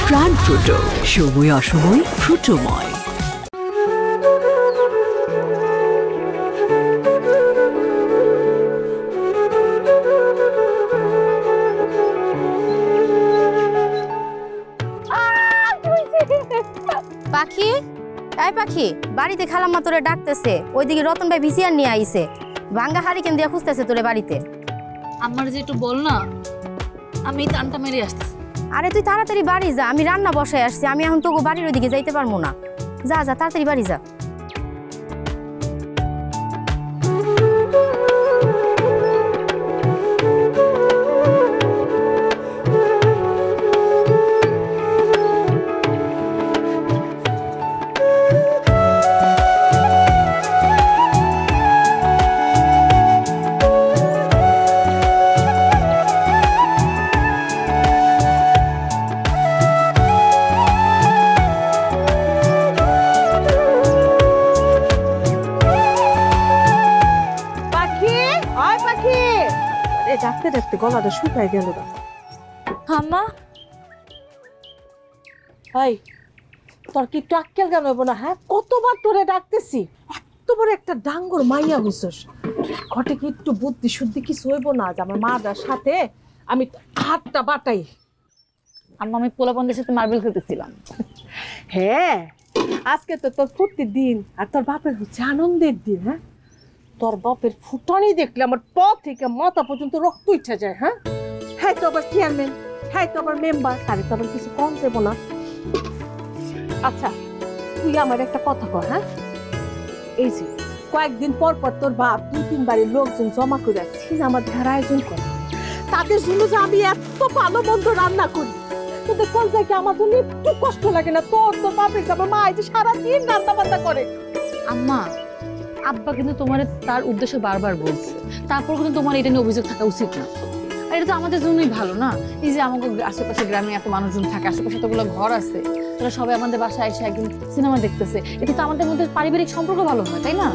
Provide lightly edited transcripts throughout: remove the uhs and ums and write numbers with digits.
প্রাণ ফ্রুটো, সময় অসময় ফ্রুটোময়। পাখি, এই পাখি, বাড়িতে খালাম্মা তোরে ডাকতেছে। ওইদিকে রতন ভাই ভিসিআর নিয়ে আইছে, ভাঙ্গা হারিকেন দিয়ে খুঁজতেছে তোরে বাড়িতে। আমার যে একটু বল না, আমি টানটা মেরে আসতেছি। আরে তুই তাড়াতাড়ি বাড়ি যা, আমি রান্না বসায় আসছি। আমি এখন তোকে বাড়ির ওইদিকে যাইতে পারবো না। যা যা তাড়াতাড়ি বাড়ি যা। ডাকতে ডাকতে গলাটা শুকায় গেল। আম্মা, ভাই তোর কি একটু আক্কেল কেন হইব না? হ্যাঁ, কতবার তোরে ডাকতেছি, এত বড় একটা ডাঙ্গর মাইয়া হইছস, ঘটে কি একটু বুদ্ধি শুদ্ধি কিছু হইব না? যে আমার মাদার সাথে আমি হাতটা বাটাই। আম্মা, আমি পোলাপনদের সাথে মার্বেল খেলতেছিলাম। হ্যাঁ, আজকে তো তোর ফুর্তির দিন, আর তোর বাপের হচ্ছে আনন্দের দিন। হ্যাঁ, তোর বাপের ফুটানি দেখলে আমার পা থেকে মাথা পর্যন্ত রক্ত উঠে যায়। হ্যাঁ, হ্যাঁ তো আবার চেয়ারম্যান, হ্যাঁ তো আবার মেম্বার, তারে তো আবার কিছু কম দেব না। আচ্ছা, তুই আমার একটা কথা কর। হ্যাঁ, এই যে কয়েকদিন পর পর তোর বাপ 2-3 বাড়ির লোকজন জমা করে সিনেমা দেখার আয়োজন করে, তাদের জন্য যে আমি এত ভালো মন্দ রান্না করি, তোদের কোন জায়গায় আমার জন্য একটু কষ্ট লাগে না? তোর বাপের আমার মা এই যে সারাদিন রান্না বান্না করে। আম্মা, আব্বা কিন্তু তোমার তার উদ্দেশ্য বারবার বলছে, তারপর কিন্তু তোমার এটা নিয়ে অভিযোগ থাকা উচিত না। আর এটা তো আমাদের জন্যই ভালো না? এই যে আমাকে আশেপাশে গ্রামে এত মানুষজন থাকে, আশেপাশে এতগুলো ঘর আছে, তারা সবাই আমাদের বাসায় এসে একদিন সিনেমা দেখতেছে, এতে তো আমাদের মধ্যে পারিবারিক সম্পর্ক ভালো হয়, তাই না?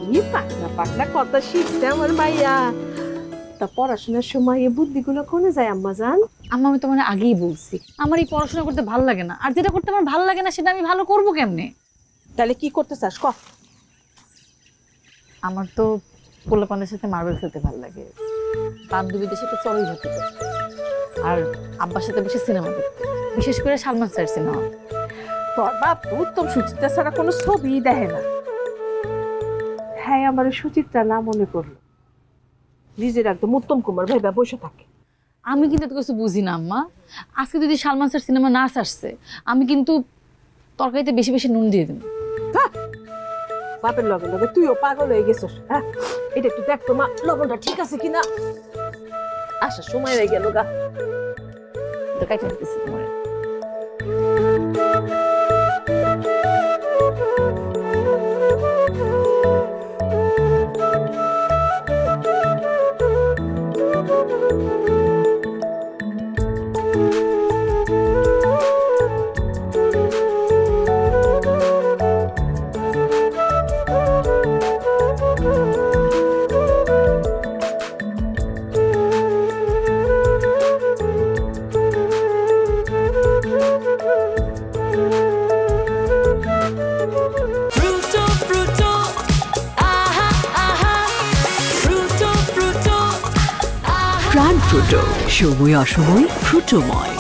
কি পাকনা পাকনা কথা শিখছে আমার মাইয়া। তা পড়াশোনার সময় এই বুদ্ধিগুলো কোনে যায় আম্মা জান? আম্মা, আমি তোমার আগেই বলছি, আমার এই পড়াশোনা করতে ভালো লাগে না, আর যেটা করতে আমার ভালো লাগে না সেটা আমি ভালো করবো কেমনে? তাহলে কি করতে চাস ক? আমার তো পোলাপানের সাথে মার্বেল খেলতে ভালো লাগে, বান্ধবীদের সাথে চড়ুই হতে, আর আব্বার সাথে বসে সিনেমা দেখতে, বিশেষ করে সালমান স্যার সিনেমা। তোর বাপ তো উত্তম সুচিত্রা ছাড়া কোনো ছবি দেখে না। হ্যাঁ, আমার সুচিত্রা না মনে করলো, নিজের একদম উত্তম কুমার ভাইবা বসে থাকে। আমি কিন্তু এত কিছু বুঝি না আম্মা। আজকে যদি সালমান স্যার সিনেমা না আসছে, আমি কিন্তু তরকারিতে বেশি বেশি নুন দিয়ে দেবো। বাপের লগে লগে তুইও পাগল হয়ে গেছিস। হ্যাঁ, এটা একটু দেখ তো মা, লবণটা ঠিক আছে কিনা। আসার সময় হয়ে গেল গা, তো কাইটা দিতেছি তোমার। প্রাণ ফ্রুটো, সময় অসময় ফ্রুটোময়।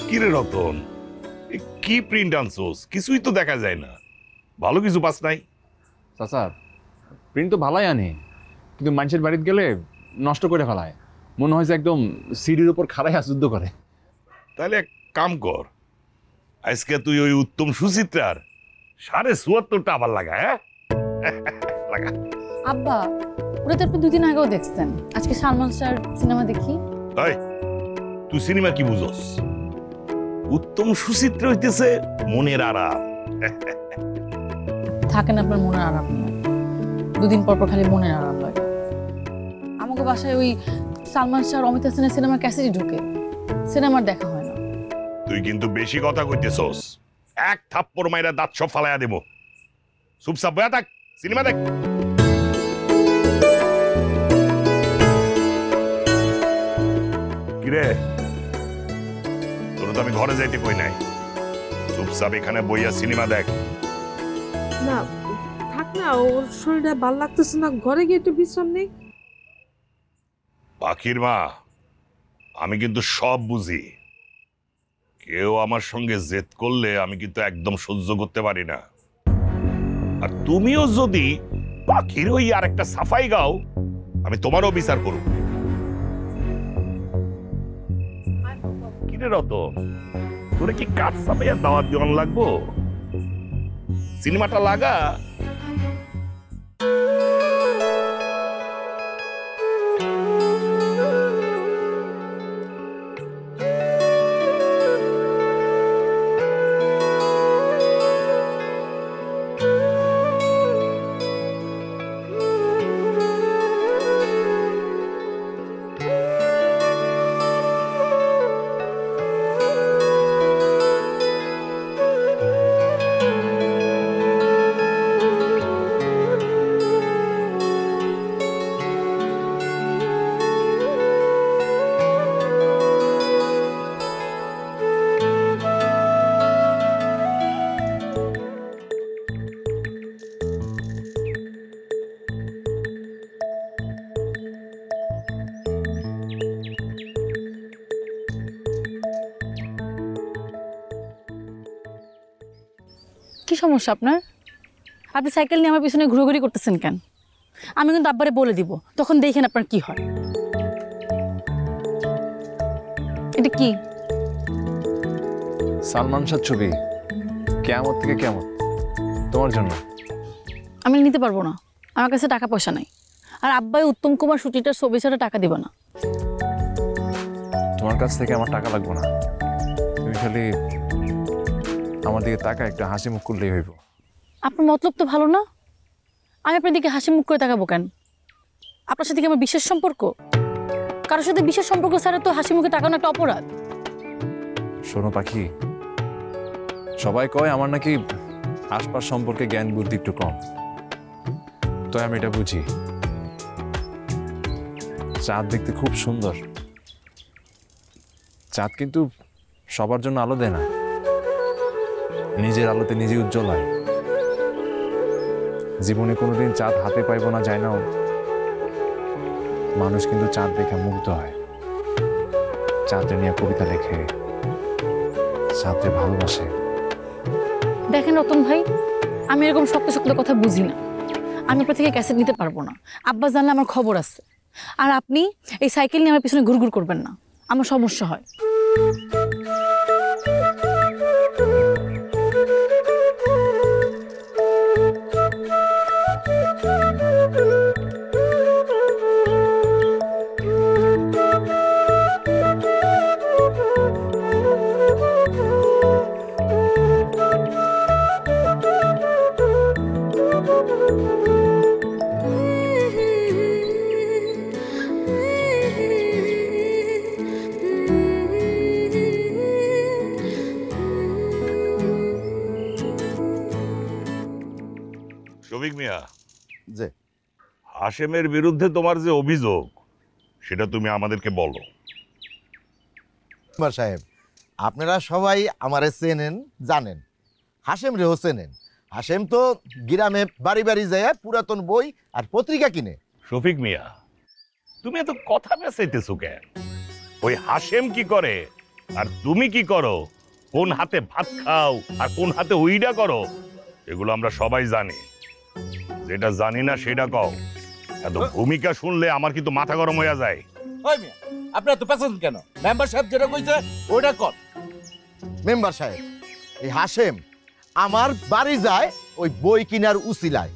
কিরে রতন, কি প্রিন্ট আনছোস? কিছুই তো দেখা যায় না, ভালো কিছু পাস নাই? চাচা, প্রিন্ট তো ভালোই আনে, কিন্তু মানুষের বাড়িতে গেলে নষ্ট করে ফেলায়, মনে হয় যে একদম সিঁড়ির উপর খাড়াইয়া যুদ্ধ করে। তাহলে এক কাম কর, আজকে তুই ওই উত্তম সুচিত্রার ৭৭.৫ আবার লাগা, হ্যাঁ লাগা। আব্বা ওটা তো আপনি 2 দিন আগেও দেখছেন, আজকে সালমান শাহর সিনেমা দেখি। এই তুই সিনেমা কি বুঝোস? উত্তম সুচিত্র হইতেছে মনের আরাম। থাকেন আপনার মনের আরাম নিয়ে, 2 দিন পর পর খালি মনের আরাম লাগে। আমাকে বাসায় ওই সালমান শাহ অমিত হাসানের সিনেমার ক্যাসেটই ঢুকে, সিনেমার দেখা হয় না। তুই কিন্তু বেশি কথা কইতেছস, এক থাপ্পড় মাইরা দাঁত সব ফালাইয়া দেব। চুপচাপ বয়া থাক, সিনেমা দেখ। কিরে তোর তো আমি ঘরে যাইতে কই নাই, চুপচাপ এখানে বইয়া সিনেমা দেখ। না থাক না, ওর শরীরটা ভাল লাগতেছে না, ঘরে গিয়ে একটু বিশ্রাম নেই। পাখির মা, আমি কিন্তু সব বুঝি। কেউ আমার সঙ্গে জেদ করলে আমি কিন্তু একদম সহ্য করতে পারি না। আর তুমিও যদি পাখির ওই আর একটা সাফাই গাও, আমি তোমারও বিচার করব। কিরে রতন, তোরে কি কাঠ সাফাইয়া দাওয়াত দেওয়ান লাগবো? সিনেমাটা লাগা। কি সমস্যা আপনার? আপনি সাইকেল নিয়ে আমার পিছনে ঘুরোঘুরি করতেছেন কেন? আমি কিন্তু আব্বারে বলে দিব, তখন দেখেন আপনার কি হয়। এটা কি? সালমান শাহ ছবি, কিয়ামত থেকে কিয়ামত, তোমার জন্য। আমি নিতে পারবো না, আমার কাছে টাকা পয়সা নাই। আর আব্বাই উত্তম কুমার সুচিটার ছবি ছাড়া টাকা দিব না। তোমার কাছ থেকে আমার টাকা লাগবে না, তুমি খালি আমার দিকে টাকা একটা হাসি মুখ করলেই হইব। আপনার মতলব তো ভালো না, আমি আপনার দিকে হাসি মুখ করে তাকাবো কেন? আপনার সাথে কি আমার বিশেষ সম্পর্ক? কারোর সাথে বিশেষ সম্পর্ক ছাড়া তো হাসি মুখে তাকানো একটা অপরাধ। শোনো পাখি, সবাই কয় আমার নাকি আশপাশ সম্পর্কে জ্ঞান বুদ্ধি একটু কম, তো আমি এটা বুঝি। চাঁদ দেখতে খুব সুন্দর, চাঁদ কিন্তু সবার জন্য আলো দেয় না, নিজের আলোতে নিজে উজ্জ্বল হয়। জীবনে কোনোদিন চাঁদ হাতে পাইব না যায় না, মানুষ কিন্তু চাঁদ দেখে মুগ্ধ হয়, চাঁদে নিয়ে কবিতা লেখে, চাঁদে ভালোবাসে। দেখেন রতন ভাই, আমি এরকম শক্ত শক্ত কথা বুঝি না। আমি আপনার থেকে ক্যাসেট নিতে পারবো না, আব্বা জানলে আমার খবর আছে। আর আপনি এই সাইকেল নিয়ে আমার পিছনে ঘুরঘুর করবেন না, আমার সমস্যা হয়। শফিক মিয়া, জি হাশেমের বিরুদ্ধে তোমার যে অভিযোগ সেটা তুমি আমাদেরকে বলো। মেম্বার সাহেব, আপনারা সবাই আমারে চেনেন জানেন, হাশেম রেও চেনেন। হাশেম তো গ্রামে বাড়ি বাড়ি যায় পুরাতন বই আর পত্রিকা কিনে। শফিক মিয়া, তুমি এত কথা বেচাইতেছো কেন? ওই হাশেম কি করে আর তুমি কি করো, কোন হাতে ভাত খাও আর কোন হাতে উইডা করো, এগুলো আমরা সবাই জানি। যেটা জানি না সেটা কও। এত ভূমিকা শুনলে আমার কিন্তু মাথা গরম হয়ে যায়। ওই মিয়া, আপনি এত পেছন কেন? মেম্বার সাহেব যেটা কইছে ওটা কর। মেম্বার সাহেব, এই হাশেম আমার বাড়ি যায় ওই বই কিনার উসিলায়।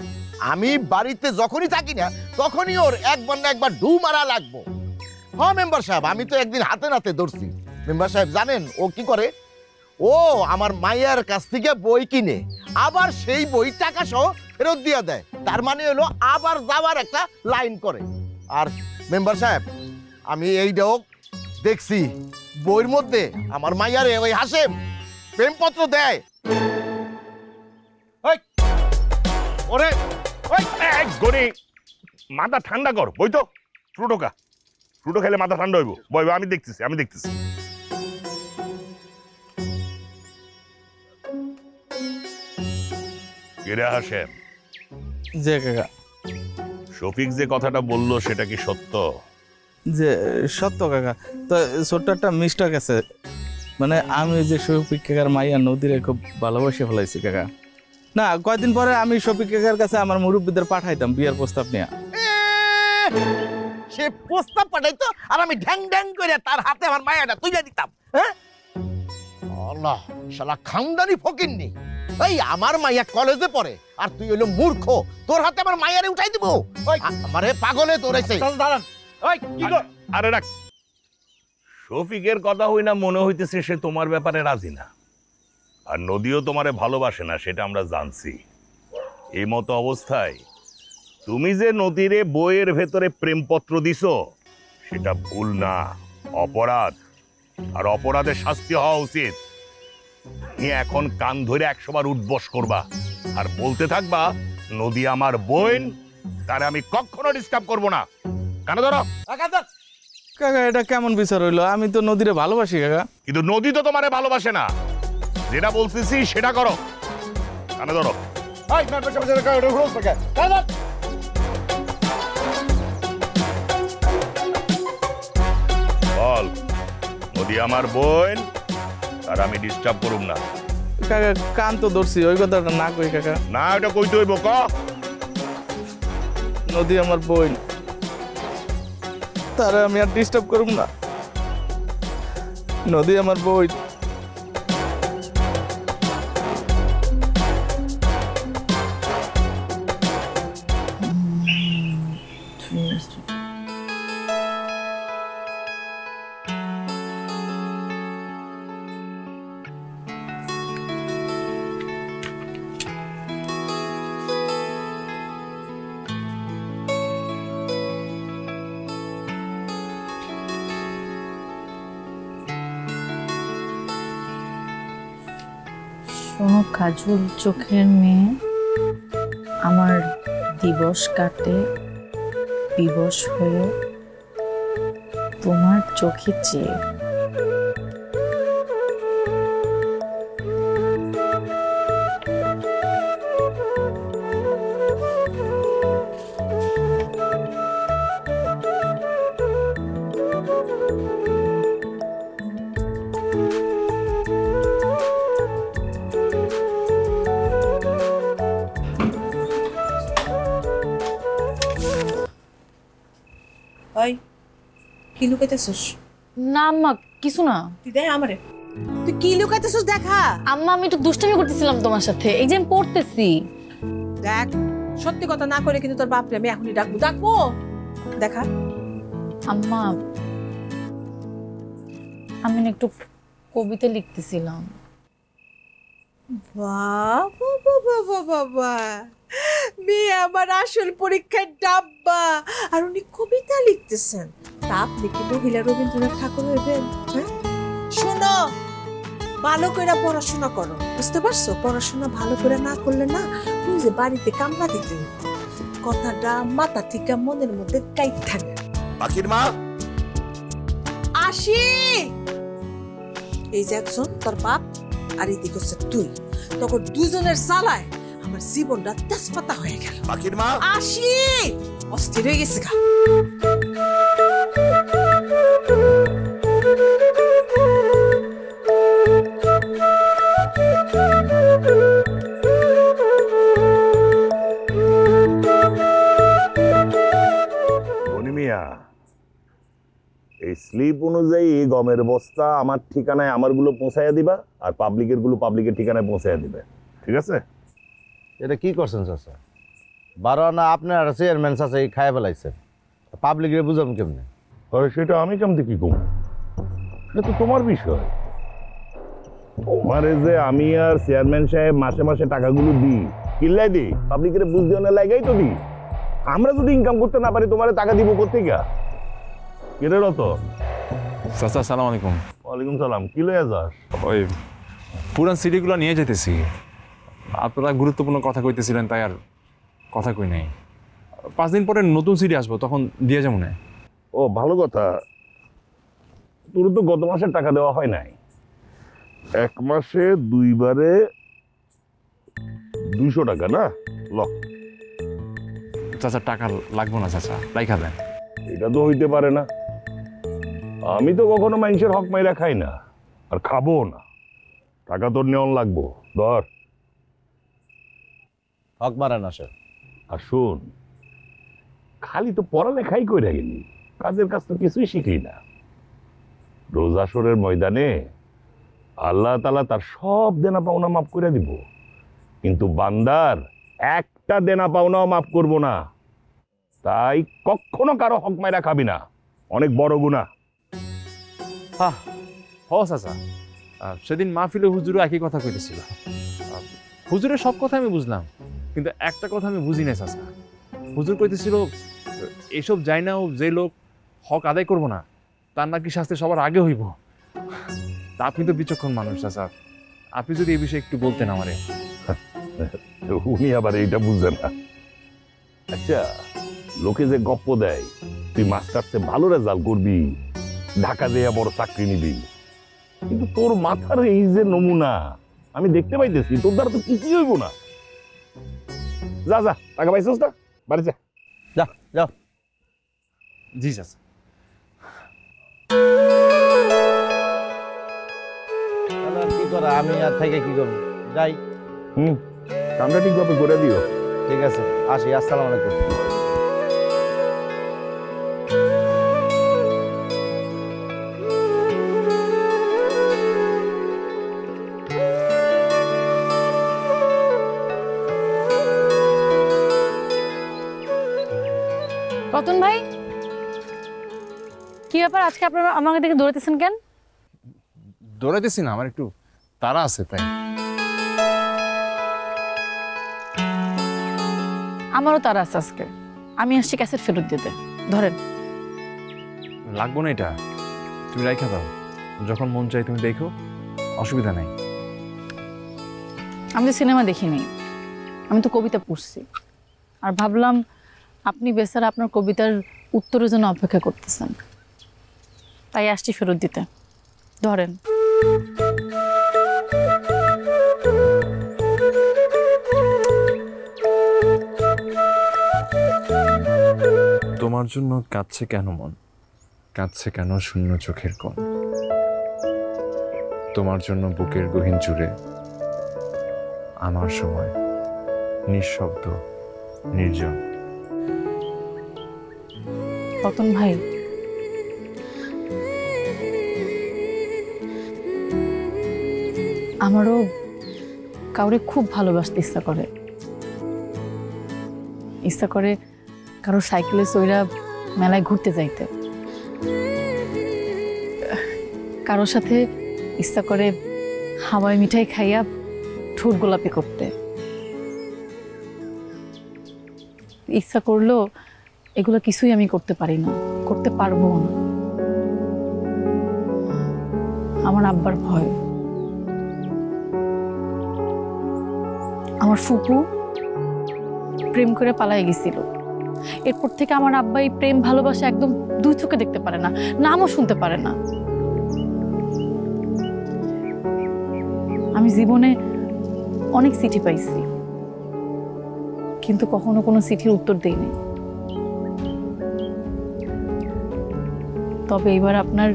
আমি বাড়িতে যখনই থাকি না তখনই ওর একবার না একবার ঢু মারা লাগবো। হ্যাঁ মেম্বার সাহেব, আমি তো একদিন হাতে নাতে ধরছি। মেম্বার সাহেব জানেন ও কি করে? ও আমার মায়ের কাছ থেকে বই কিনে আবার সেই বই টাকা সহ ফেরত দিয়ে দেয়। তার মানে হলো আবার যাওয়ার একটা লাইন করে। আর মেম্বার সাহেব, আমি এইটাও দেখছি বইয়ের মধ্যে আমার মাইয়ারে ওই হাসেম প্রেমপত্র দেয়। ওরে ওই গনি, মাথা ঠান্ডা কর, বই তো ফ্রুটো খা। ফ্রুটো খেলে মাথা ঠান্ডা হইব। বই আমি দেখতেছি। কিরে হাসেম? যে কাকা, শফিক যে কথাটা বললো সেটা কি সত্য? যে সত্য কাকা। তো ছোট্ট একটা মিস্টেক আছে, মানে আমি যে শফিক কাকার মাইয়া নদীরে খুব ভালোবাসে ফেলাইছি কাকা। না, কয়দিন পরে আমি শফিক কাকার কাছে আমার মুরব্বীদের পাঠাইতাম বিয়ের প্রস্তাব নিয়ে। সে প্রস্তাব পাঠাইতো আর আমি ঢ্যাং ঢ্যাং করে তার হাতে আমার মায়াটা তুলে দিতাম। হ্যাঁ, আল্লাহ, শালা খানদানি ফকিন্নি। এই আমার মাইয়া কলেজে পড়ে আর তুই হইলো মূর্খ, তোর হাতে আমার মায়ারে উঠাই দিব? আমারে পাগলে দৌড়াইছে। দাঁড়ান, ওই কি গো? আরে রাখ, শফিকের কথা হই না মনে হইতেছে সে তোমার ব্যাপারে রাজি না, আর নদীও তোমারে ভালোবাসে না, সেটা আমরা জানছি। এই মতো অবস্থায় তুমি যে নদীরে বইয়ের ভেতরে প্রেমপত্র দিছো সেটা ভুল না, অপরাধ। আর অপরাধের শাস্তি হওয়া উচিত। তুমি এখন কান ধরে 100 বার উঠবস করবা আর বলতে থাকবা নদী আমার বোন, তারে আমি কখনো ডিস্টার্ব করব না। কেন ধরো? কাকা এটা কেমন বিচার হইলো? আমি তো নদীরে ভালোবাসি কাকা। কিন্তু নদী তো তোমারে ভালোবাসে না। যেটা বলতেছি সেটা করো। কেন ধরো? বল, নদী আমার বোন, আর আমি ডিস্টার্ব করুম না। কাকা কান তো ধরছি, ওই কথাটা না কই কাকা। না, এটা কইতে হইব। ক, নদী আমার বোন, তারা আমি আর ডিস্টার্ব করব না। নদী আমার বোন। শোনো কাজল চোখের মেয়ে, আমার দিবস কাটে বিবশ হয়ে তোমার চোখে চেয়ে। ওই কি লুকাইতেছিস? না আম্মা, কিছু না। তুই দেখ আমারে, তুই কি লুকাইতেছিস দেখা। আম্মা আমি একটু দুষ্টামি করতেছিলাম তোমার সাথে, এই যে আমি পড়তেছি। দেখ, সত্যি কথা না করে কিন্তু তোর বাপরে আমি এখনই ডাকবো। দেখা আম্মা, আমি না একটু কবিতা লিখতেছিলাম। বাবা বাবা বাবা, মেয়ে আমার আসল পরীক্ষায় ডাব্বা, আর উনি কবিতা লিখতেছেন। তা আপনি কি মহিলা রবীন্দ্রনাথ ঠাকুর হইবেন? হ্যাঁ, শোনো, ভালো করে পড়াশোনা করো, বুঝতে পারছো? পড়াশোনা ভালো করে না করলে না, তুমি যে বাড়িতে কামলা দিতে কথাটা মাথা থেকে মনের মধ্যে কাইট থাকে। পাখির মা আসি, এই যে একজন তোর বাপ আর এদিকে হচ্ছে তুই, তখন দুজনের চালায় আমার জীবনটা তেজপাতা হয়ে গেল। পাখির মা আসি, অস্থির হয়ে গেছে গা। এই স্লিপ অনুযায়ী গমের বস্তা আমার ঠিকানায় আমারগুলো পৌঁছাইয়া দিবা, আর পাবলিকের গুলো পাবলিকের ঠিকানায় পৌঁছাইয়া দিবে। ঠিক আছে? এটা কি করছেন চাচা? 12 আনা আপনার চেয়ারম্যান চাচা এই খায় ফেলাইছেন, পাবলিকের বুঝাম কেমনে? আর সেটা আমি কেমন কি কম, এটা তো তোমার বিষয়। তোমারে যে আমি আর চেয়ারম্যান সাহেব মাসে মাসে টাকাগুলো দিই, কিল্লাই দিই, পাবলিকের বুঝতে না লাগাই তো দিই। আমরা যদি ইনকাম করতে না পারি তোমারে টাকা দিব কোথেকে? কিরে রতন? চাচা আসসালামু আলাইকুম। ওয়ালাইকুম সালাম। কি লইয়া যাস? ওই পুরান সিডিগুলো নিয়ে যেতেছি। আপনারা গুরুত্বপূর্ণ কথা কইতেছিলেন, তাই আর কথা কই নাই। 5 দিন পরে নতুন সিডি আসবো, তখন দিয়ে যাবো না। ও ভালো কথা। তোর তো গত মাসের টাকা দেওয়া হয় নাই। 1 মাসে 2 বারে 200 টাকা না? ল। চাচা টাকা লাগবো না চাচা, রাইখা দেন। এটা তো হইতে পারে না। আমি তো কখনো মানুষের হক মাইরা খাই না, আর খাবো না। টাকা তোর নেওয়ান লাগবো, ধর। হক মারা না স্যার। আর শোন, খালি তো পড়ালেখাই কইরা গেলি, কাজের কাজ তো কিছুই শিখলি না। রোজ আসরের ময়দানে আল্লাহ তাআলা তার সব দেনা পাওনা মাফ করে দিব, কিন্তু বান্দার একটা দেনা পাওনাও মাফ করব না। তাই কখনো কারো হক মাইরা খাবি না, অনেক বড় গুনাহ। হ চাচা, সেদিন মাহফিলে হুজুরও একই কথা কইতেছিল। হুজুরের সব কথা আমি বুঝলাম, কিন্তু একটা কথা আমি বুঝি নাই চাচা। হুজুর কইতেছিল এসব যাই না, যে লোক হক আদায় করবো না তার নাকি শাস্তি সবার আগে হইব। তা আপনি তো বিচক্ষণ মানুষ চাচা, আপনি যদি এই বিষয়ে একটু বলতেন আমারে। উনি আবার এইটা বুঝে না। আচ্ছা, লোকে যে গপ্প দেয় তুই মাস্টার্সে ভালো রেজাল্ট করবি, ঢাকা দিয়ে বড় চাকরি নিবি, কিন্তু তোর মাথার এই যে নমুনা আমি দেখতে পাইতেছি, তোর দ্বারা তো কিছুই হইব না। যা যা, টাকা পাইছিস না, বাড়ি যা। যা যাও। জি চাচা। তাহলে আর কি করা, আমি আর থেকে কি করবো, যাই। কামটা ঠিকভাবে করে দিও। ঠিক আছে, আসি। আসসালামু আলাইকুম। রতন ভাই, কি ব্যাপার আজকে আপনারা আমাকে দেখে দৌড়াতেছেন কেন? দৌড়াইতেছি না, আমার একটু তাড়া আছে তাই। আমারও তারা আছে আজকে। আমি আসছি ক্যাসেট ফেরত দিতে। ধরেন। লাগবো না এটা, তুমি রাইখা দাও, যখন মন চাই তুমি দেখো, অসুবিধা নাই। আমি তো সিনেমা দেখিনি, আমি তো কবিতা পড়ছি। আর ভাবলাম আপনি বেচারা আপনার কবিতার উত্তরের জন্য অপেক্ষা করতেছেন, তাই আসছি ফেরত দিতে। ধরেন। তোমার জন্য কাঁদছে কেন মন, কাঁদছে কেন শূন্য চোখের কোণ, তোমার জন্য বুকের গহীন জুড়ে আমার সময় নিঃশব্দ নির্জন। রতন ভাই, আমারও কাউরে খুব ভালোবাসতে ইচ্ছা করে কারো সাইকেলে চইরা মেলায় ঘুরতে যাইতে, কারোর সাথে ইচ্ছা করে হাওয়াই মিঠাই খাইয়া ঠোঁট গোলাপি করতে। ইচ্ছা করলেও এগুলো কিছুই আমি করতে পারি না, করতে পারবো না। আমার আব্বার ভয়। আমার ফুপু প্রেম করে পালাই গেছিল, এরপর থেকে আমার আব্বা এই প্রেম ভালোবাসা একদম 2 চোখে দেখতে পারে না, নামও শুনতে পারে না। আমি জীবনে অনেক চিঠি পাইছি, কিন্তু কখনো কোনো চিঠির উত্তর দেইনি। তবে এবার আপনার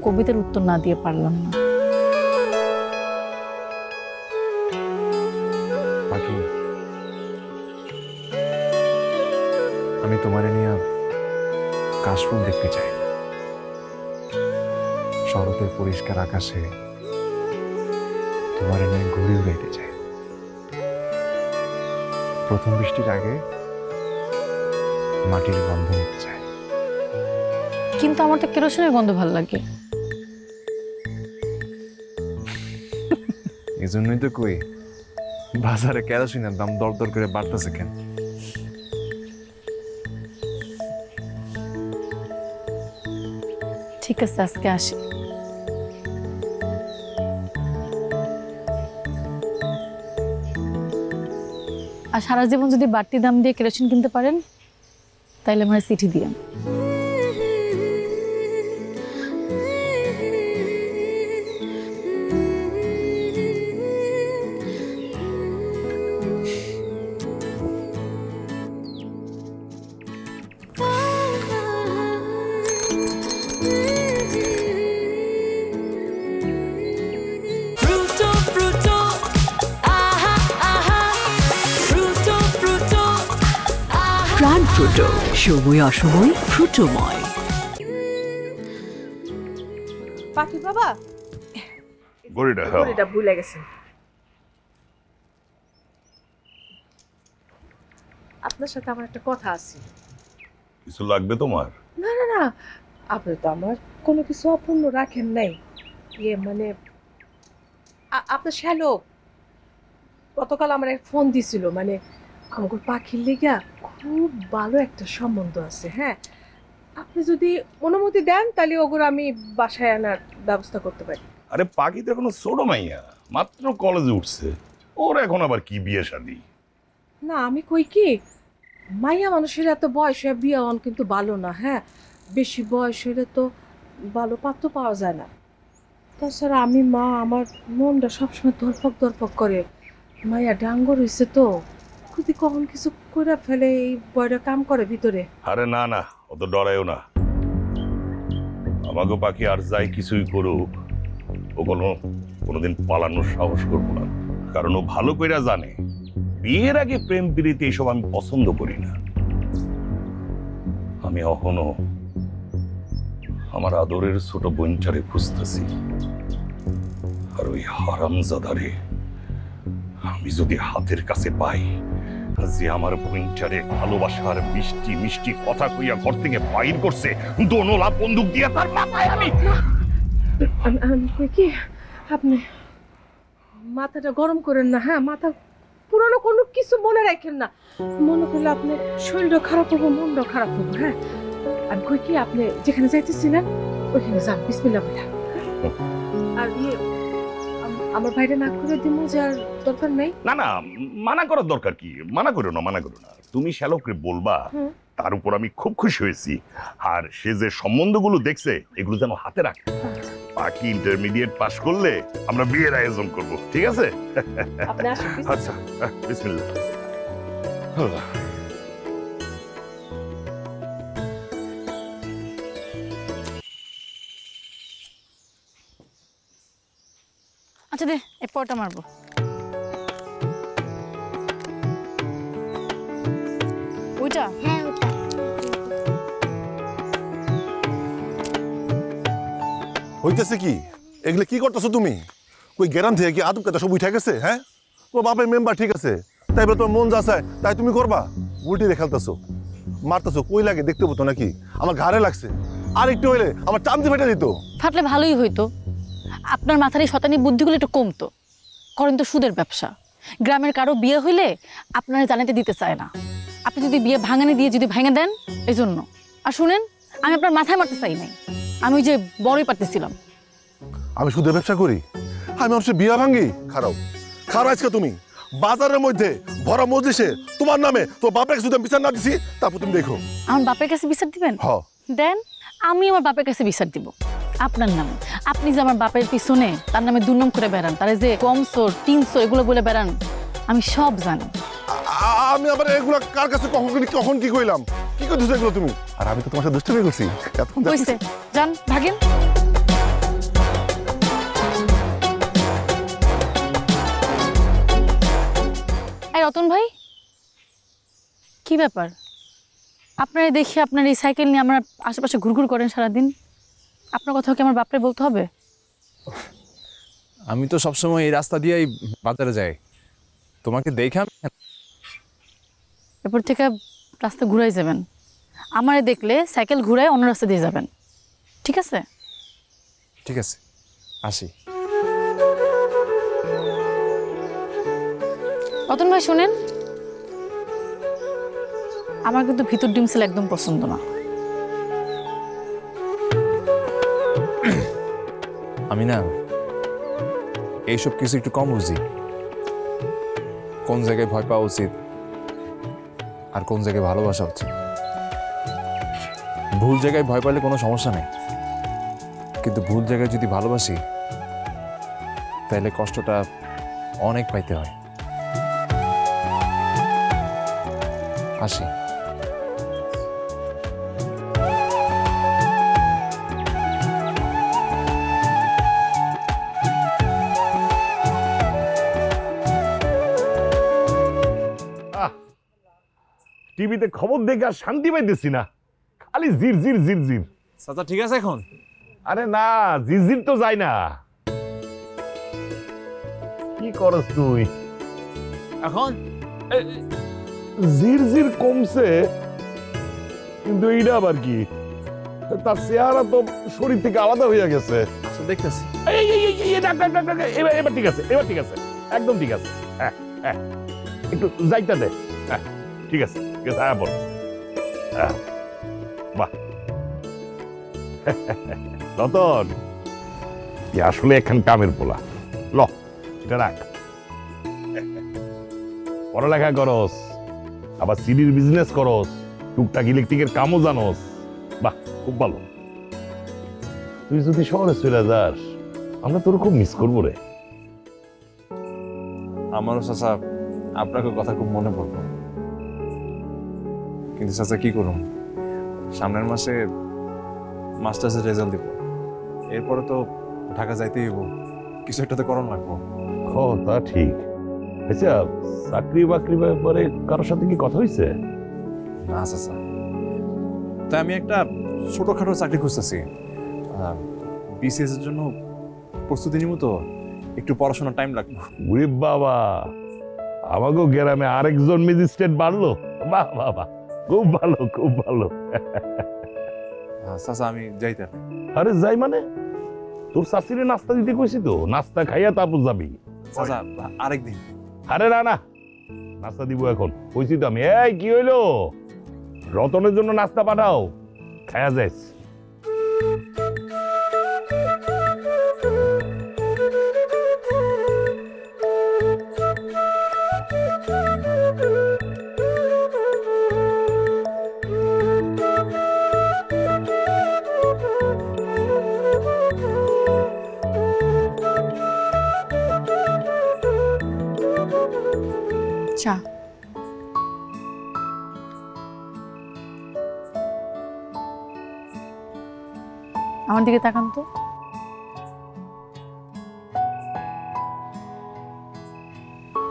কবিতার উত্তর না দিয়ে পারলাম না। বাকি আমি তোমারে নিয়ে কাশফুল দেখতে চাই, শরতের পরিষ্কার আকাশে তোমার এনে ঘুরে উড়াইতে চাই। প্রথম বৃষ্টির আগে মাটির গন্ধ নিতে চাই। কিন্তু আমার তো কেরোসিনের গন্ধ ভালো লাগে। এই জন্যই তো কই বাজারে কেরোসিনের দাম দর করে বাড়তেছে কেন? ঠিক আছে, আজকে আসি। আর সারা জীবন যদি বাড়তি দাম দিয়ে কেরোসিন কিনতে পারেন তাইলে আমার চিঠি দিয়েন। প্রাণ ফ্রুটো, সময় অসময় ফ্রুটোময়। পাখি বাবা, গড়িটা গড়িটা ভুলে গেছেন। আপনার সাথে আমার একটা কথা আছে। কিছু লাগবে তোমার? না না না, আপনি তো আমার কোনো কিছু অপূর্ণ রাখেন নাই। মানে আপনার শ্যালক গতকাল আমার এক ফোন দিছিল, মানে আমার পাখির লেগা খুব ভালো একটা সম্বন্ধ আছে। হ্যাঁ, আপনি যদি অনুমতি দেন তাহলে ওগুলো আমি বাসায় আনার ব্যবস্থা করতে পারি। আরে পাখি তো এখনো ছোট মাইয়া, মাত্র কলেজে উঠছে, ওর এখন আবার কি বিয়ে শাদী? না, আমি কই কি, মাইয়া মানুষের এত বয়স হয়ে বিয়ে হন কিন্তু ভালো না। হ্যাঁ, বেশি বয়স হলে তো ভালো পাত্র পাওয়া যায় না। তাছাড়া আমি মা, আমার মনটা সবসময় ধরপক করে। মাইয়া ডাঙ্গর হয়েছে তো, যদি কখন কিছু করে ফেলে এই বয়টা কাম করে ভিতরে। আরে না না, অত ডরায়ও না। আমাকে পাখি আর যাই কিছুই করুক, ও কোনোদিন পালানোর সাহস করবো না। কারণ ও ভালো কইরা জানে বিয়ের আগে প্রেম প্রীতি এইসব আমি পছন্দ করি না। আমি এখনো আমার আদরের ছোট বোনটারে খুঁজতেছি। আর ওই হারামজাদারে আমি যদি হাতের কাছে পাই, যে আমার বোনটারে ভালোবাসার মিষ্টি মিষ্টি কথা কইয়া ঘর থেকে বাইর করছে, দোনোলা বন্দুক দিয়া তার মাথায় আমি কই কি, আপনি মাথাটা গরম করেন না। হ্যাঁ, মাথা পুরানো কোনো কিছু মনে রাখেন না। মনে করলে আপনার শরীরটা খারাপ হবো, মনটাও খারাপ হবো। হ্যাঁ, আমি কই কি, আপনি যেখানে যাইতেছিলেন ওইখানে যান, বিসমিল্লাহ বলে। আর আমার ভাইটা না করে দিব, যে আর দরকার নাই। না না, মানা করার দরকার কি? মানা করো না, মানা করো না। তুমি শ্যালককে বলবা তার উপর আমি খুব খুশি হয়েছি, আর সে যে সম্বন্ধগুলো দেখছে এগুলো যেন হাতে রাখে। বাকি ইন্টারমিডিয়েট পাস করলে আমরা বিয়ের আয়োজন করব, ঠিক আছে? আপনি আসেন। আচ্ছা, বিসমিল্লাহ। আচ্ছা দে, এই পরটা মারবো। ওইটা? হ্যাঁ, ওটা। হইতেছে কি এগুলো? কি করতেছো তুমি? কই গ্রাম থেকে কি আদব কথা সব উঠে গেছে? হ্যাঁ, তোমার বাপের মেম্বার ঠিক আছে, তাই বলে তোমার মন যা চায় তাই তুমি করবা? উল্টি খেলতেছো, মারতেছো। কই লাগে দেখতে পেতো নাকি? আমার ঘাড়ে লাগছে, আর একটু হইলে আমার চামচি ফেটে দিত। ফাটলে ভালোই হইতো। আপনার মাথার এই শতানি বুদ্ধিগুলো একটু কমতো। করেন তো সুদের ব্যবসা। গ্রামের কারো বিয়ে হইলে আপনারা জানাতে দিতে চায় না। আপনি যদি বিয়ে ভাঙানি দিয়ে যদি ভেঙে দেন, এই জন্য। আর শুনেন, আমি আপনার মাথায় মারতে চাই নাই, আমি ওই যে বড়ই পারতেছিলাম। আমি সুদের ব্যবসা করি? আমি মানুষের বিয়া ভাঙ্গি? খারাপ খারাপ আজকে তুমি বাজারের মধ্যে ভরা মজলিসে তোমার নামে তোর বাপের কাছে বিচার না দিছি, তারপর তুমি দেখো। আমার বাপের কাছে বিচার দিবেন? দেন, আমি আমার বাপের কাছে বিচার দিব আপনার নামে। আপনি যে আমার বাপের পিছনে তার নামে দুর্নাম করে বেড়ান, তারা যে কমসোর 300 এগুলো বলে বেড়ান, আমি সব জানি। আমি আবার এগুলো কার কাছে কখন কি কইলাম? কি করতেছো এগুলো তুমি? আর আমি তো তোমার সাথে দুষ্টামি করছি। বুঝতে যান, ভাগেন। এই রতন ভাই, কি ব্যাপার? আপনারা দেখি আপনার এই সাইকেল নিয়ে আমরা আশেপাশে ঘুরঘুর করেন সারাদিন। আপনার কথা কি আমার বাপরে বলতে হবে? আমি তো সবসময় এই রাস্তা দিয়েই বাজারে যাই, তোমাকে দেখে এরপর থেকে রাস্তা ঘুরাই যাবেন, আমারে দেখলে সাইকেল ঘুরায় অন্য রাস্তা দিয়ে যাবেন, ঠিক আছে? ঠিক আছে, আসি। রতন ভাই শোনেন, আমার কিন্তু ভিতর ডিম ছেলে একদম পছন্দ না। আমি না এইসব কিছু একটু কম বুঝি, কোন জায়গায় ভয় পাওয়া উচিত আর কোন জায়গায় ভালোবাসা উচিত। ভুল জায়গায় ভয় পাইলে কোনো সমস্যা নেই, কিন্তু ভুল জায়গায় যদি ভালোবাসি তাহলে কষ্টটা অনেক পাইতে হয়। আসি। টিভিতে খবর দেখে আর শান্তি পাইতেছি না, খালি জির জির জির জির। চাচা ঠিক আছে এখন? আরে না, জির জির তো যায় না। কি করস তুই এখন? জির জির কমছে, কিন্তু এইটা আবার কি? তার চেহারা তো শরীর থেকে আলাদা হয়ে গেছে। আচ্ছা দেখতেছি। এবার ঠিক আছে, এবার ঠিক আছে, একদম ঠিক আছে। হ্যাঁ হ্যাঁ, একটু যাইতে দে। হ্যাঁ ঠিক আছে, ঠিক আছে, হ্যাঁ বল। বাহ রতন, আসলে এখান কামের পোলা। ল এটা রাখ, পড়ালেখা করস, আবার সিডির বিজনেস করস, টুকটাক ইলেকট্রিকের কামও জানোস। বাহ খুব ভালো। তুই যদি শহরে চলে যাস, আমরা তোর খুব মিস করবো রে। আমারও চাচা আপনাকে কথা খুব মনে পড়লো, কিন্তু চাচা কি করুন, সামনের মাসে মাস্টার্সের রেজাল্ট দিব, এরপরে তো ঢাকা যাইতেই হইব, কিছু একটা তো করণ লাগবো। ও তা ঠিক। আচ্ছা, চাকরি বাকরি ব্যাপারে কারোর সাথে কি কথা হয়েছে? না চাচা, তাই আমি একটা ছোটখাটো চাকরি খুঁজতেছি, বিসিএস এর জন্য প্রস্তুতি নিব, তো একটু পড়াশোনার টাইম লাগবে। ওরে বাবা, আমাকেও গ্রামে আরেকজন ম্যাজিস্ট্রেট বাড়লো। বাহ বাহ বাহ, খুব ভালো খুব ভালো। চাচা আমি যাইতে। আরে যাই মানে, তোর শাশুড়ি নাস্তা দিতে কইছি তো, নাস্তা খাইয়া তারপর যাবি। চাচা আরেকদিন। আরে না না, নাস্তা দিব এখন, কইছি তো আমি। এই কি হইলো, রতনের জন্য নাস্তা পাঠাও, খায়া যাইস। চা। আমার দিকে তাকান তো।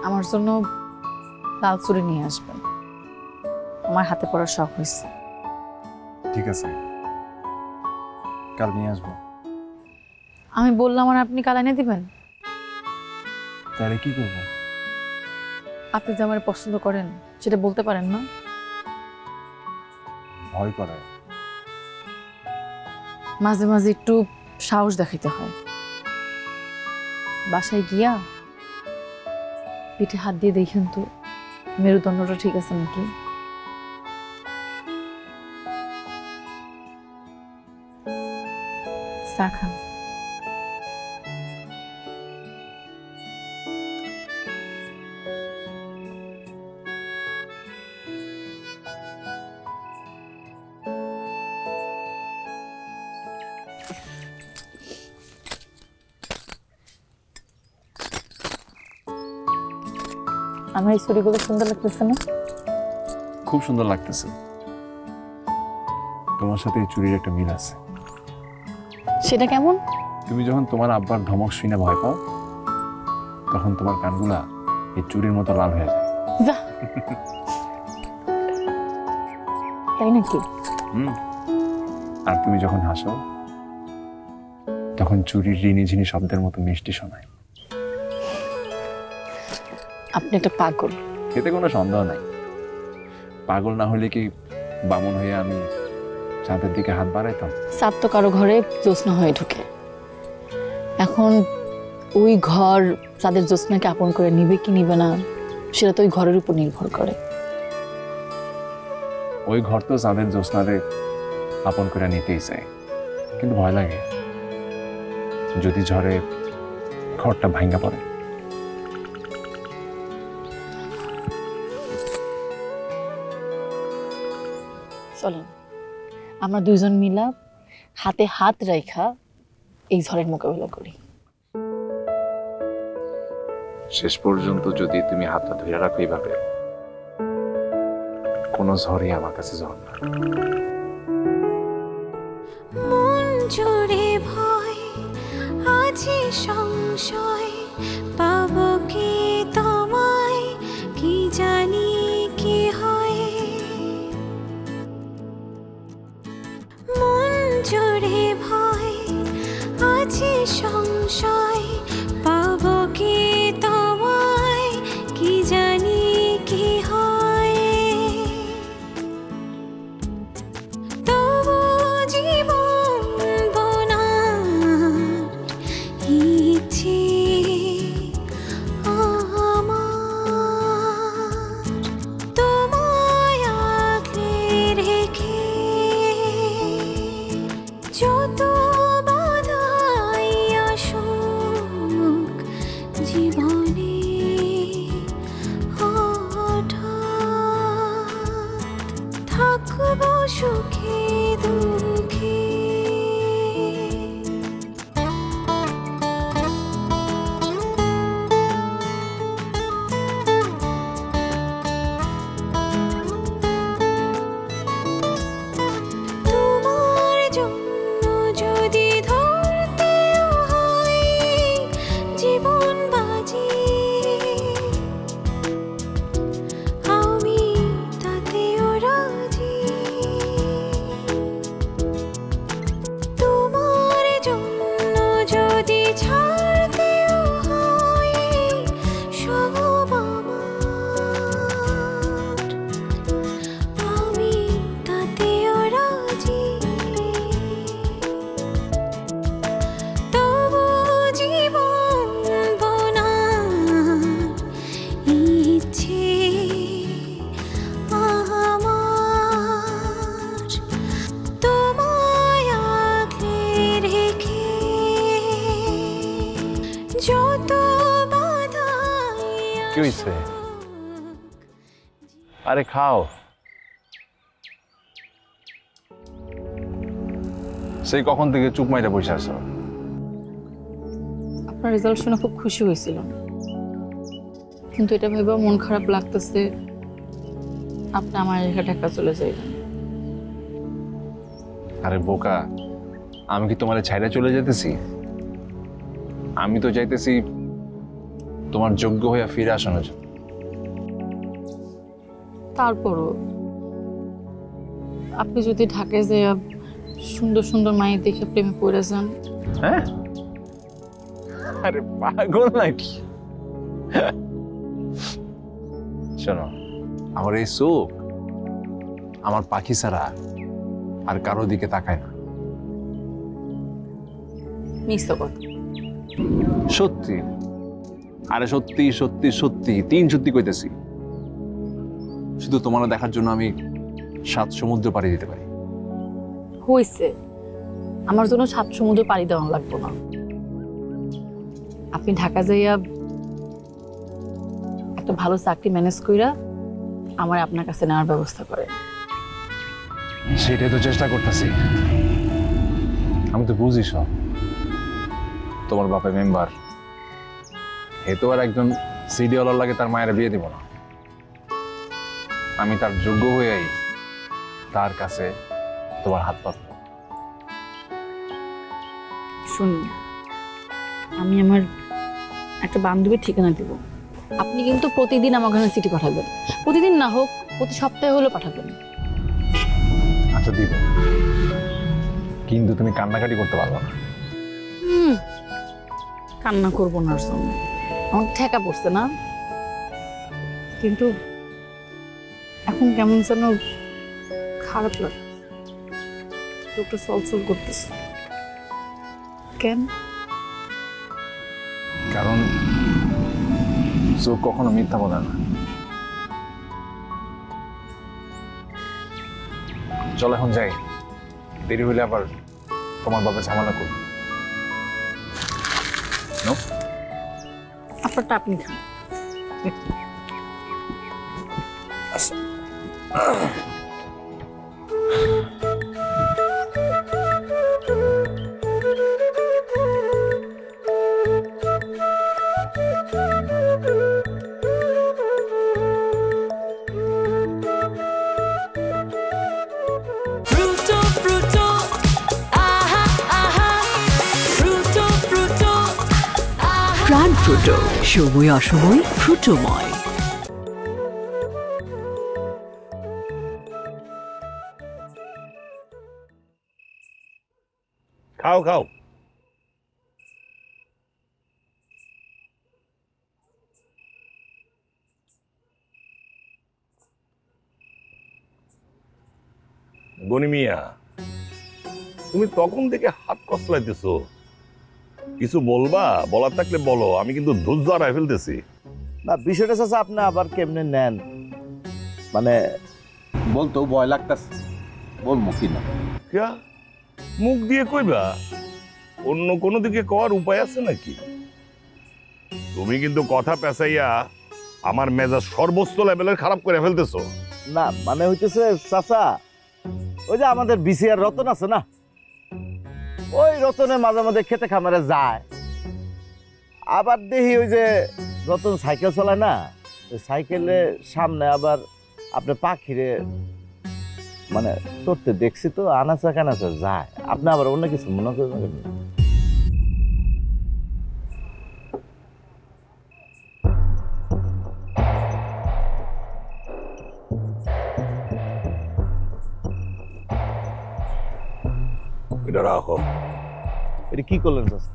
আমার জন্য লাল চুড়ি নিয়ে আসবেন, আমার হাতে পড়ার শখ হয়েছে। ঠিক আছে, কাল নিয়ে আসবো। আমি বললাম আর আপনি কাল এনে দিবেন? তাহলে কি করবো? আপনি যে আমার পছন্দ করেন সেটা বলতে পারেন না? ভয় করে, মাঝে মাঝে একটু সাহস দেখাইতে হয়। বাসায় গিয়া পিঠে হাত দিয়ে দেখেন তো মেরুদণ্ডটা ঠিক আছে নাকি। চা খান। আমার এই চুড়িগুলো সুন্দর লাগতেছে না? খুব সুন্দর লাগতেছে। তোমার সাথে এই চুড়ির একটা মিল আছে। সেটা কেমন? তুমি যখন তোমার আব্বার ধমক শুনে ভয় পাও, তখন তোমার কানগুলা এই চুড়ির মতো লাল হয়ে যায়। যা, তাই নাকি? আর তুমি যখন হাসো, তখন চুড়ির রিনি ঝিনি শব্দের মতো মিষ্টি শোনায়। আপনি একটা পাগল। এতে কোনো সন্দেহ নাই। পাগল না হলে কি বামন হয়ে আমি চাঁদের দিকে হাত বাড়াইতাম? চাঁদ তো কারো ঘরে জ্যোৎস্না হয়ে ঢুকে। এখন ওই ঘর চাঁদের জ্যোৎস্নাকে আপন করে নিবে কি নিবে না সেটা তো ওই ঘরের উপর নির্ভর করে। ওই ঘর তো চাঁদের জ্যোৎস্নারে আপন করে নিতেই চাই, কিন্তু ভয় লাগে যদি ঝড়ে ঘরটা ভাঙ্গা পড়ে। চলেন আমরা দুইজন মিলা হাতে হাত রাইখা এই ঝড়ের মোকাবিলা করি। শেষ পর্যন্ত যদি তুমি হাতটা ধরে রাখো এইভাবে, কোনো ঝড়ই আমার কাছে ঝড় না। মন জুড়ে ভয় আছে সংশয়, পাবো কি তোমায়, কি জানি কি হয়। মন জুড়ে ভয় আছে সংশয়, পাবো কি তোমায়, কি জানি কি হয়। তবু জীবন বোনার ইচ্ছে আমার, তোমায় আগলে রেখে যত বাধাই আসুক জীবনে হঠাৎ থাকবো সুখে দুঃখে। তোমার জন্য যদি ধরতেও হয় জীবন বাজি, আমি তাতেও রাজি। তোমার জন্য যদি ছাড়তেও হয় সব আমার, আমি তাতেও রাজি। তবু জীবন বোনার ইচ্ছে আমার, তোমায় আগলে রেখে যত বাধাই কি হইছে? আরে খাও। সেই কখন থেকে চুপ মাইরা বসে আছো? আপনার রেজাল্ট শুনে খুব খুশি হয়েছিল, কিন্তু এটা ভেবে মন খারাপ লাগতেছে আপনি আমার রেখা ঢাকা চলে যাইবেন। আরে বোকা, আমি কি তোমার ছাইরা চলে যেতেছি? আমি তো চাইতেছি তোমার যোগ্য হইয়া ফিরে আসানোর জন্য। তারপরও আপনি যদি ঢাকায় যে সুন্দর সুন্দর মায়ের দেখে প্রেমে পড়ে যান। হ্যাঁ? আরে পাগল নাকি? শোনো, আমার এই চোখ আমার পাখি ছাড়া আর কারো দিকে তাকায় না। মিথ্যা কথা। সত্যি। আরে সত্যি সত্যি সত্যি, 3 সত্যি কইতেছি। শুধু তোমার দেখার জন্য আমি 7 সমুদ্র পাড়ি দিতে পারি। হইছে, আমার জন্য 7 সমুদ্র পাড়ি দেওয়া লাগবে না। আপনি ঢাকা যাইয়া একটা ভালো চাকরি ম্যানেজ কইরা আমার আপনার কাছে নেওয়ার ব্যবস্থা করে। সেটাই তো চেষ্টা করতেছি। আমি তো বুঝি সব। তোমার বাপে মেম্বার, এ তো আর একজন সিডিওয়ালার লাগে তার মায়ের বিয়ে দিব না। আমি তার যোগ্য হয়েই তার কাছে তোমার হাত পাতব। শুনুন, আমি আমার একটা বান্ধবীর ঠিকানা দিব। আপনি কিন্তু প্রতিদিন আমার ওখানে চিঠি পাঠাবেন। প্রতিদিন না হোক, প্রতি সপ্তাহে হলেও পাঠাবেন। আচ্ছা দিব, কিন্তু তুমি কান্নাকাটি করতে পারবো না। কান্না করবো না, জন্য আমার ঠেকা পড়ছে না। কিন্তু এখন কেমন যেন খারাপ লাগে, চোখটা চলচল করতেছে। কেন? কারণ চোখ কখনো মিথ্যা বলে না। চল এখন যাই, দেরি হইলে আবার তোমার বাবা ঝামেলা করবে। আপনারটা আপনি খান। প্রাণ ফ্রুটো, সময় অসময় ফ্রুটোময়। খাও খাও। গনি মিয়া, তুমি তখন থেকে হাত কসলাইতেছো, কিছু বলবা? বলার থাকলে বলো, আমি কিন্তু ধৈর্য হারায় ফেলতেছি। না বিষয়টা চাচা আপনি আবার কেমনে নেন, মানে বলতেও ভয় লাগতেছে, বলবো কিনা। কিয়া মুখ দিয়ে কইবা? অন্য কোনো দিকে কওয়ার উপায় আছে নাকি? তুমি কিন্তু কথা পেঁচাইয়া আমার মেজাজ সর্বোচ্চ লেভেলের খারাপ করে ফেলতেছো। না মানে হইতেছে চাচা, ওই যে আমাদের বিসিআর রতন আছে না, ওই রতনে মাঝে মাঝে খেতে খামারে যায়, আবার দেখি ওই যে রতন সাইকেল চালায় না, ওই সাইকেলের সামনে আবার আপনি পাখিরে মানে চড়তে দেখছি তো, আনাচা কানাচা যায়। আপনি আবার অন্য কিছু মনে করবেন না। এটা রাখো। এটা কি করলেন চাচা?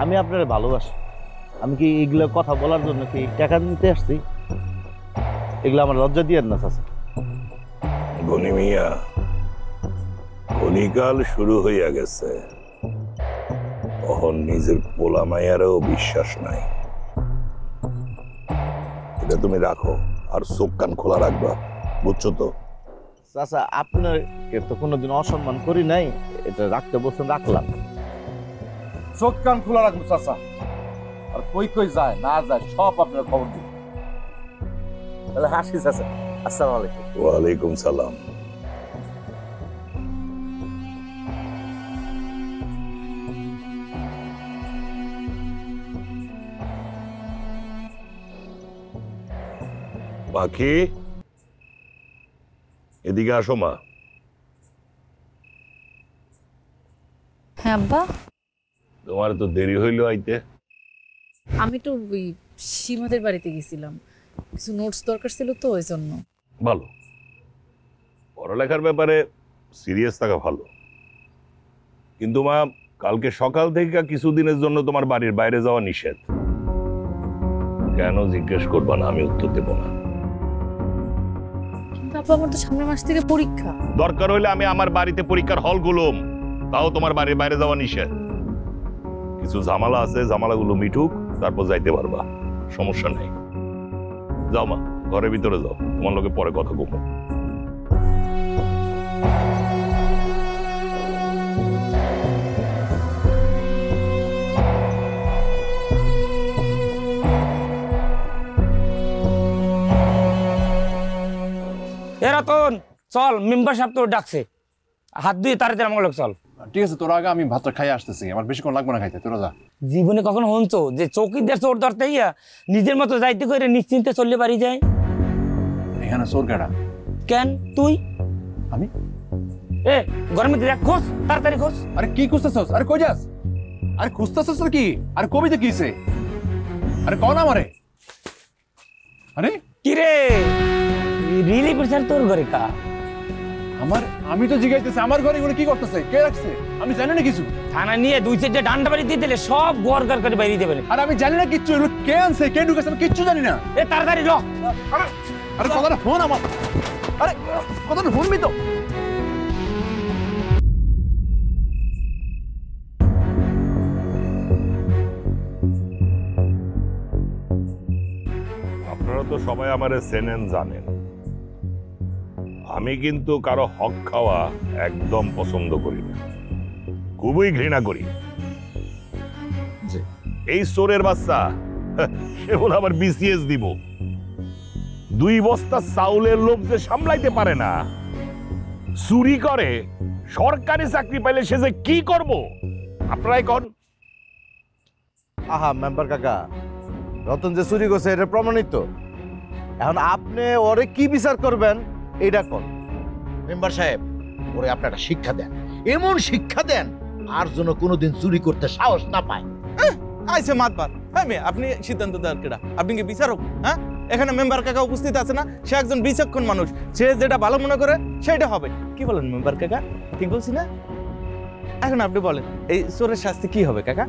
আমি আপনার ভালোবাসি, আমি কি এগুলো কথা বলার জন্য কি টাকা নিতে আসছি? এগুলো আমার লজ্জা দিয়েন না চাচা। গনি মিয়া, কলিকাল শুরু হইয়া গেছে, তখন নিজের পোলা মাইয়ারও বিশ্বাস নাই। এটা তুমি রাখো, আর চোখ কান খোলা রাখবা, বুঝছো তো? চাচা আপনাকে তো কোনোদিন অসম্মান করি নাই, এটা রাখতে বলছেন রাখলাম। চোখ কান খোলা রাখবো চাচা, আর কই কই যায় না যায় সব আপনার খবর দিব। তাহলে হাসি চাচা। আসসালামু আলাইকুম। ওয়ালাইকুম সালাম। পাখি, এদিকে আসো মা। হ্যাঁ আব্বা, তোমার তো দেরি হইলো আইতে। আমি তো ওই সীমাদের বাড়িতে গেছিলাম, কিছু নোটস দরকার ছিল তো ওই জন্য। ভালো, পড়ালেখার ব্যাপারে সিরিয়াস থাকা ভালো, কিন্তু মা কালকে সকাল থেকে কিছুদিনের জন্য তোমার বাড়ির বাইরে যাওয়া নিষেধ। কেন জিজ্ঞেস করবা না, আমি উত্তর দেব না। কিন্তু আব্বা আমার তো সামনের মাস থেকে পরীক্ষা। দরকার হইলে আমি আমার বাড়িতে পরীক্ষার হল গুলোম, তাও তোমার বাড়ির বাইরে যাওয়া নিষেধ। কিছু ঝামেলা আছে, ঝামেলাগুলো মিটুক, তারপর যাইতে পারবা, সমস্যা নেই। যাও মা, ঘরের ভিতরে যাও, তোমার লোকে পরে কথা বলবো। এ রতন, চল, মেম্বার সাহেব তোর ডাকছে, হাত ধুয়ে তাড়াতাড়ি আমার লোক চল। ঠিক আছে, তোর আগে আমি ভাতটা খাই আসতেছি, আমার বেশিক্ষণ লাগবে না খাইতে, তোরা যা। জীবনে কখনো হনছো যে চৌকিদার চোর ধরতে ইয়া নিজের মতো যাইতে করে নিশ্চিন্তে চললে বাড়ি যায়? এখানে চোর কেডা? কেন তুই? আমি? এ ঘরের মধ্যে দেখ, খোঁজ, তাড়াতাড়ি খোঁজ। আরে কি খুঁজতেছস? আরে কই যাস? আরে খুঁজতেছস কি? আরে কবিতে কিছে? আরে কোন আমারে? আরে কি রে, রিলি করছেন তোর ঘরে কা? আমি তো জিজ্ঞাসা আমার ঘরে এগুলো কি করতেছে, কে রাখছে? আমি জানি না কিছু। থানা নিয়ে 2-4 ডান্ডা বাড়ি দিয়ে দিলে সব গড় গড় করে বাইরে দেবেন। আর আমি জানি না কিচ্ছু, এগুলো কে আনছে, কে ঢুকেছে, আমি কিচ্ছু জানি না। এ তাড়াতাড়ি ল। আরে কথাটা ফোন আমার, আরে কথাটা ফোন তো। আপনারা তো সবাই আমারে চেনেন, জানেন আমি কিন্তু কারো হক খাওয়া একদম পছন্দ করি না, খুবই ঘৃণা করি। এই চোরের বাচ্চা সে বলে আবার বিসিএস দিব। 2 বস্তা চাউলের লোভ যে সামলাইতে পারে না, চুরি করে, সরকারি চাকরি পাইলে সে যে কি করব আপনারাই কোন। আহা মেম্বার কাকা, রতন যে চুরি করছে এটা প্রমাণিত। এখন আপনি ওরে কি বিচার করবেন এইটা কোন। মেম্বার সাহেব, ওরে আপনি একটা শিক্ষা দেন, এমন শিক্ষা দেন আর যেন কোনোদিন চুরি করতে সাহস না পায়। আইছে মাতবার। হ্যাঁ মেয়ে, আপনি সিদ্ধান্ত দেন কেডা? আপনি কি বিচারক? হ্যাঁ, এখানে মেম্বার কাকা উপস্থিত আছে না, সে একজন বিচক্ষণ মানুষ, সে যেটা ভালো মনে করে সেটা হবে। কি বলেন মেম্বার কাকা, ঠিক বলছি না? এখন আপনি বলেন এই চোরের শাস্তি কি হবে কাকা?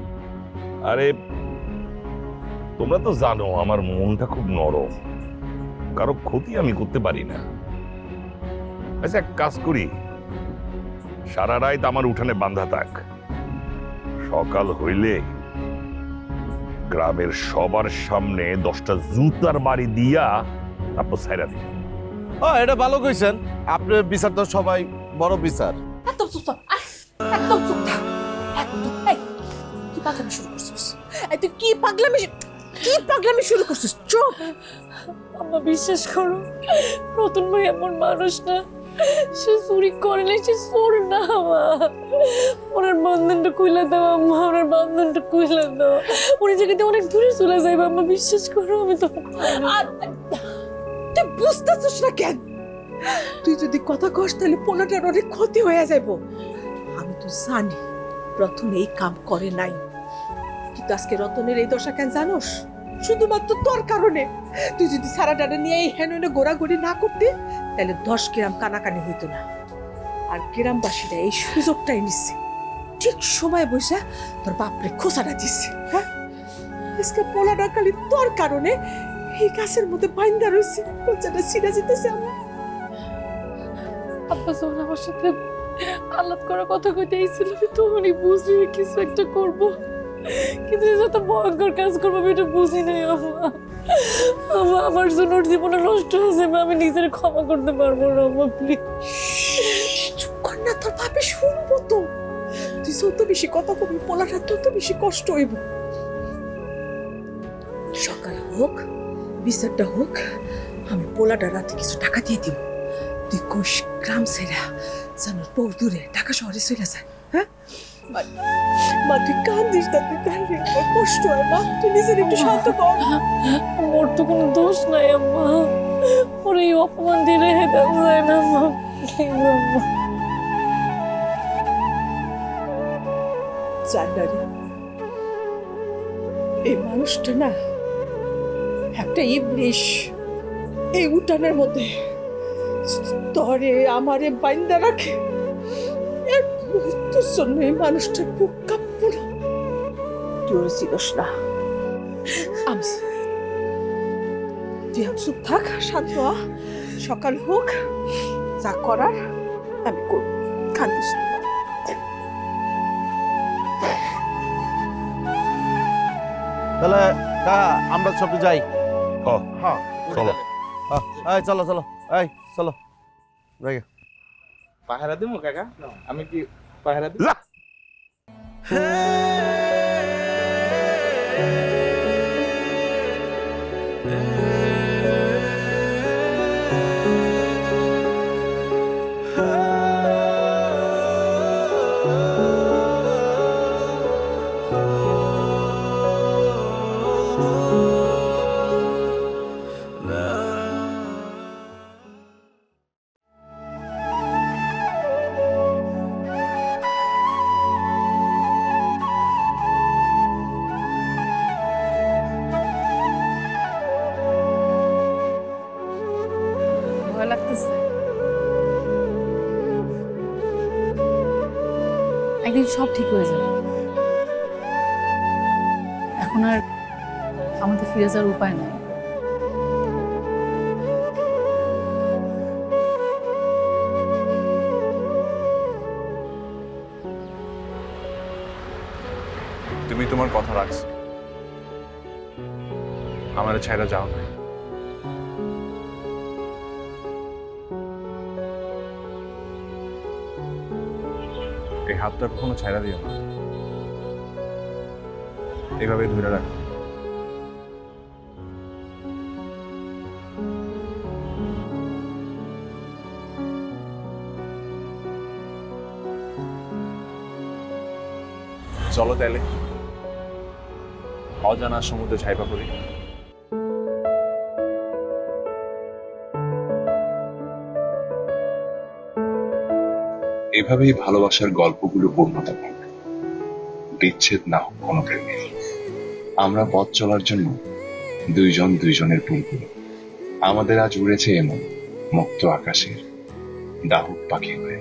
আরে তোমরা তো জানো আমার মনটা খুব নরম, কারো ক্ষতি আমি করতে পারি না। আচ্ছা এক কাজ করি, সারা রাত আমার উঠানে বাঁধা থাক, সকাল হইলে গ্রামের সবার সামনে 10টা জুতার বাড়ি দিয়া তারপর ছাইরা দিই। ও এটা ভালো কইছেন, আপনার বিচার তো সবাই বড় বিচার। একদম চুপ থাক, একদম চুপ থাক, একদম। এই কি পাগলামি শুরু করছিস? এই তুই কি পাগলামি শুরু করছিস? চুপ। আম্মা বিশ্বাস করো, রতন ভাই এমন মানুষ না, সে চুরি করলে সে চোর না। ওনার বন্ধনটা কইলা দাও আম্মা, ওনার বন্ধনটা কইলা দাও। উনি জায়গাতে অনেক দূরে চলে যাইবে আম্মা, বিশ্বাস করো। আমি তো তুই বুঝতেছিস না কেন? তুই যদি কথা কস তাহলে পোলাটার অনেক ক্ষতি হয়ে যাইব। আমি তো জানি রতন এই কাম করে নাই, কিন্তু আজকে রতনের এই দশা কেন জানোস? শুধুমাত্র তোর কারণে। তুই যদি সারা ডাটা নিয়ে এই হেন গোড়াগড়ি না করতে তাহলে 10 গ্রাম কানাকানি হইতো না। আর গ্রামবাসীরা এই সুযোগটাই নিচ্ছে, ঠিক সময় বসে তোর বাপরে খোসাটা দিচ্ছে। হ্যাঁ, আজকে পোলাটা খালি তোর কারণে এই গাছের মধ্যে বাইন্দা রয়েছে, কোচাটা ছিঁড়া যেতেছে। আমার আব্বা যখন আমার সাথে আলাপ করার কথা কইতে আইছিল, আমি তখনই বুঝি কিছু একটা করবো, কিন্তু যত ভয়ঙ্কর কাজ করবো আমি এটা বুঝি নাই। আমার জন্য ওর জীবনে নষ্ট হয়েছে, আমি নিজের ক্ষমা করতে পারবো না। আমার প্লিজ চুপ কর না, তোর বাপে শুনবো তো। তুই যত বেশি কথা কবি পোলাটা তত বেশি কষ্ট হইব। সকাল হোক, বিচারটা হোক, আমি পোলাটা রাতে কিছু টাকা দিয়ে দিব। তুই কোষ গ্রাম ছেড়া জানোর বহু দূরে ঢাকা শহরে চলে যায়। হ্যাঁ মা, তুই কান্দিস না, তুই কান্দি, কষ্ট হয় মা, তুই নিজের একটু শান্ত কর। ওর তো কোনো দোষ নাই আম্মা, ওর এই অপমান দিয়ে রেখে দেওয়া যায় না আম্মা, প্লিজ আম্মা। যায় না রে, এই মানুষটা না একটা ইবলিশ। এই উঠানের মধ্যে তরে আমারে বাইন্দা রাখে, এক মুহূর্তের জন্য এই মানুষটার বুক কাঁপবো না। তুই ওর চিনস না, তুই চুপ থাক, শান্ত হ। সকাল হোক, যা করার আমি করব, কান্দিস না। তাহলে কাকা আমরা সব যাই। হ্যাঁ চলো, এই চলো চলো, এই চলো। পাহারা দেবো কাকা? আমি কি পাহারা দিব? একদিন সব ঠিক হয়ে যাবে। এখন আর আমাদের ফিরে যাওয়ার উপায় নেই। তুমি তোমার কথা রাখছো, আমার ছাইরা যাও না। এই হাতটা কখনো ছাইরা দিও না, এইভাবে ধরে রাখো। চলো তাইলে অজানা সমুদ্রে ছাইপা করি। এভাবেই ভালোবাসার গল্পগুলো পূর্ণতা পাবে, বিচ্ছেদ না হোক কোনো প্রেমের। আমরা পথ চলার জন্য দুইজন দুইজনের বুলবুল। আমাদের আজ উড়েছে এমন মুক্ত আকাশের ডাহুক পাখি হয়ে।